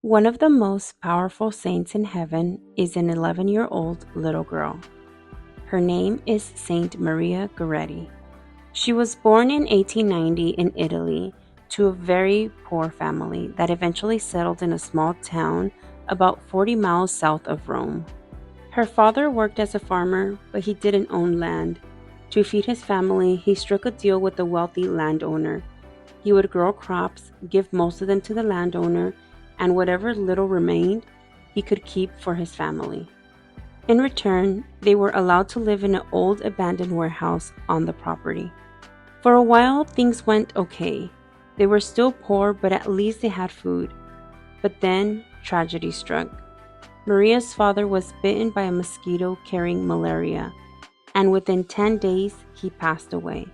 One of the most powerful saints in heaven is an 11-year-old little girl. Her name is Saint Maria Goretti. She was born in 1890 in Italy to a very poor family that eventually settled in a small town about 40 miles south of Rome. Her father worked as a farmer, but he didn't own land. To feed his family, he struck a deal with a wealthy landowner. He would grow crops, give most of them to the landowner, and whatever little remained, he could keep for his family. In return, they were allowed to live in an old abandoned warehouse on the property. For a while, things went okay. They were still poor, but at least they had food. But then, tragedy struck. Maria's father was bitten by a mosquito carrying malaria, and within 10 days, he passed away.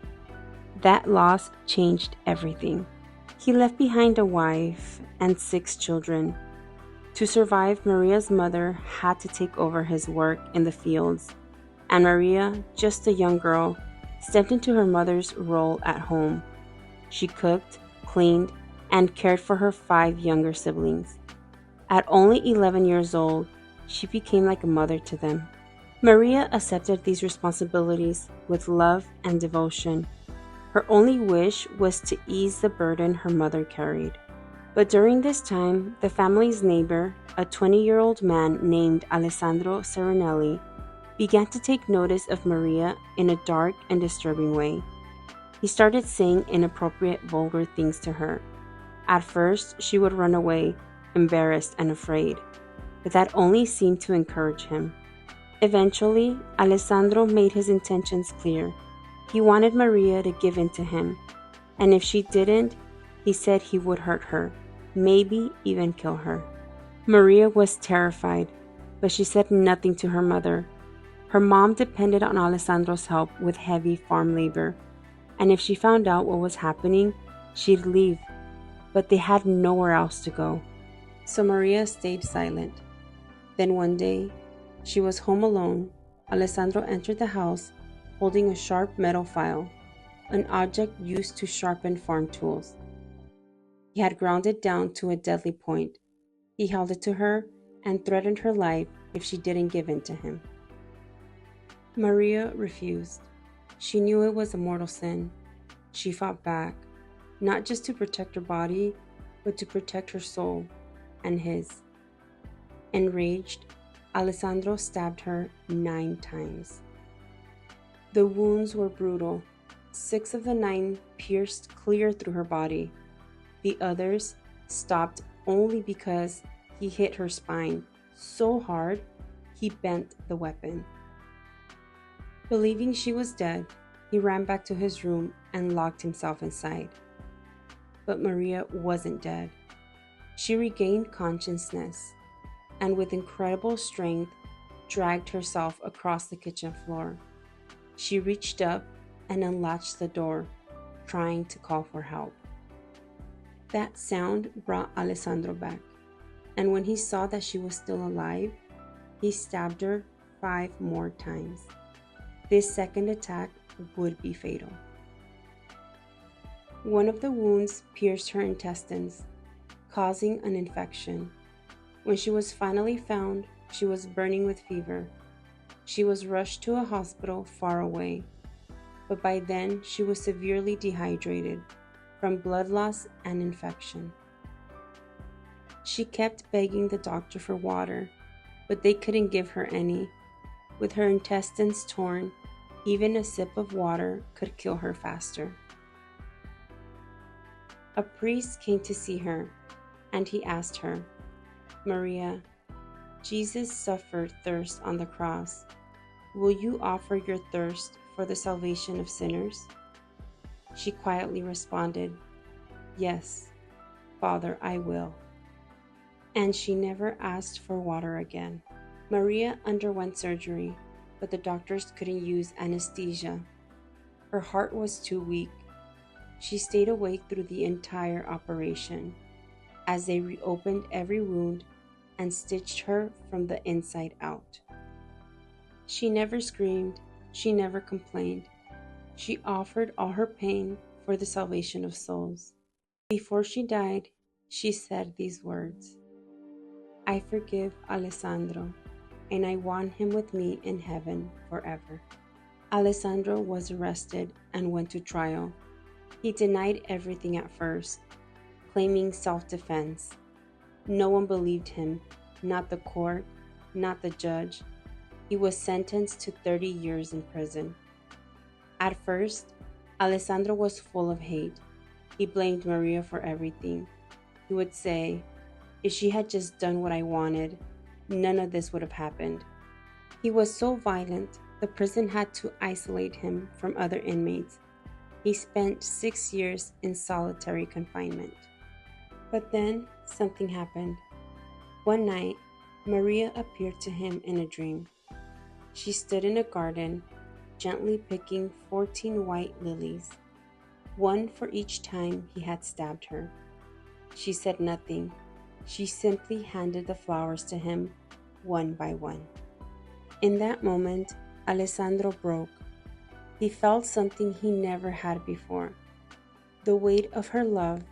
That loss changed everything. He left behind a wife and 6 children. To survive, Maria's mother had to take over his work in the fields, and Maria, just a young girl, stepped into her mother's role at home. She cooked, cleaned, and cared for her 5 younger siblings. At only 11 years old, she became like a mother to them. Maria accepted these responsibilities with love and devotion. Her only wish was to ease the burden her mother carried. But during this time, the family's neighbor, a 20-year-old man named Alessandro Serenelli, began to take notice of Maria in a dark and disturbing way. He started saying inappropriate, vulgar things to her. At first, she would run away, embarrassed and afraid, but that only seemed to encourage him. Eventually, Alessandro made his intentions clear. He wanted Maria to give in to him, and if she didn't, he said he would hurt her, maybe even kill her. Maria was terrified, but she said nothing to her mother. Her mom depended on Alessandro's help with heavy farm labor, and if she found out what was happening, she'd leave, but they had nowhere else to go. So Maria stayed silent. Then one day, she was home alone. Alessandro entered the house holding a sharp metal file, an object used to sharpen farm tools. He had ground it down to a deadly point. He held it to her and threatened her life if she didn't give in to him. Maria refused. She knew it was a mortal sin. She fought back, not just to protect her body, but to protect her soul and his. Enraged, Alessandro stabbed her 9 times. The wounds were brutal. 6 of the 9 pierced clear through her body. The others stopped only because he hit her spine so hard he bent the weapon. Believing she was dead, he ran back to his room and locked himself inside. But Maria wasn't dead. She regained consciousness and with incredible strength dragged herself across the kitchen floor. She reached up and unlatched the door, trying to call for help. That sound brought Alessandro back, and when he saw that she was still alive, he stabbed her 5 more times. This second attack would be fatal. One of the wounds pierced her intestines, causing an infection. When she was finally found, she was burning with fever. She was rushed to a hospital far away, but by then she was severely dehydrated from blood loss and infection. She kept begging the doctor for water, but they couldn't give her any. With her intestines torn, even a sip of water could kill her faster. A priest came to see her, and he asked her, "Maria, Jesus suffered thirst on the cross. Will you offer your thirst for the salvation of sinners?" She quietly responded, "Yes, Father, I will." And she never asked for water again. Maria underwent surgery, but the doctors couldn't use anesthesia. Her heart was too weak. She stayed awake through the entire operation, as they reopened every wound and stitched her from the inside out. She never screamed, she never complained. She offered all her pain for the salvation of souls. Before she died, she said these words, I forgive Alessandro, and I want him with me in heaven forever. Alessandro was arrested and went to trial. He denied everything at first, claiming self-defense. No one believed him, not the court, not the judge. He was sentenced to 30 years in prison. At first, Alessandro was full of hate. He blamed Maria for everything. He would say, "If she had just done what I wanted, none of this would have happened." He was so violent, the prison had to isolate him from other inmates. He spent 6 years in solitary confinement. But then something happened. One night, Maria appeared to him in a dream. She stood in a garden, gently picking 14 white lilies, one for each time he had stabbed her. She said nothing. She simply handed the flowers to him, one by one. In that moment, Alessandro broke. He felt something he never had before, the weight of her love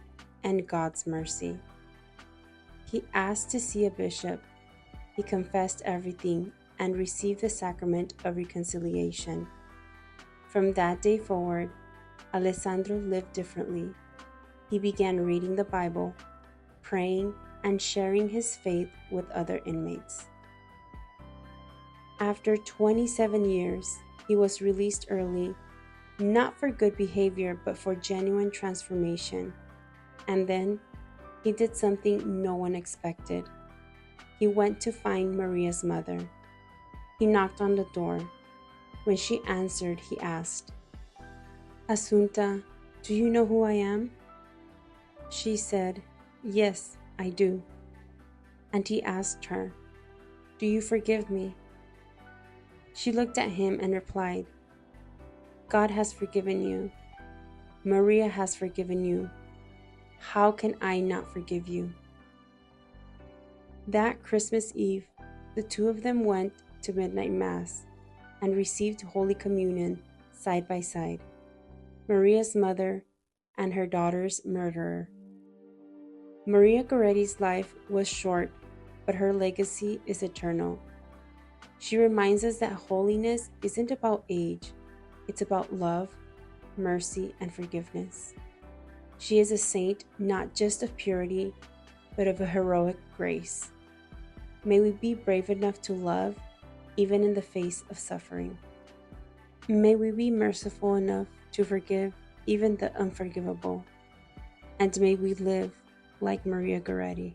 and God's mercy. He asked to see a bishop. He confessed everything and received the sacrament of reconciliation. From that day forward, Alessandro lived differently. He began reading the Bible, praying, and sharing his faith with other inmates. After 27 years, he was released early, not for good behavior, but for genuine transformation. And then, he did something no one expected. He went to find Maria's mother. He knocked on the door. When she answered, he asked, "Assunta, do you know who I am?" She said, "Yes, I do." And he asked her, "Do you forgive me?" She looked at him and replied, "God has forgiven you. Maria has forgiven you. How can I not forgive you?" That Christmas Eve, the two of them went to midnight mass and received Holy Communion side by side, Maria's mother and her daughter's murderer. Maria Goretti's life was short, but her legacy is eternal. She reminds us that holiness isn't about age, it's about love, mercy, and forgiveness. She is a saint not just of purity, but of a heroic grace. May we be brave enough to love, even in the face of suffering. May we be merciful enough to forgive even the unforgivable. And may we live like Maria Goretti.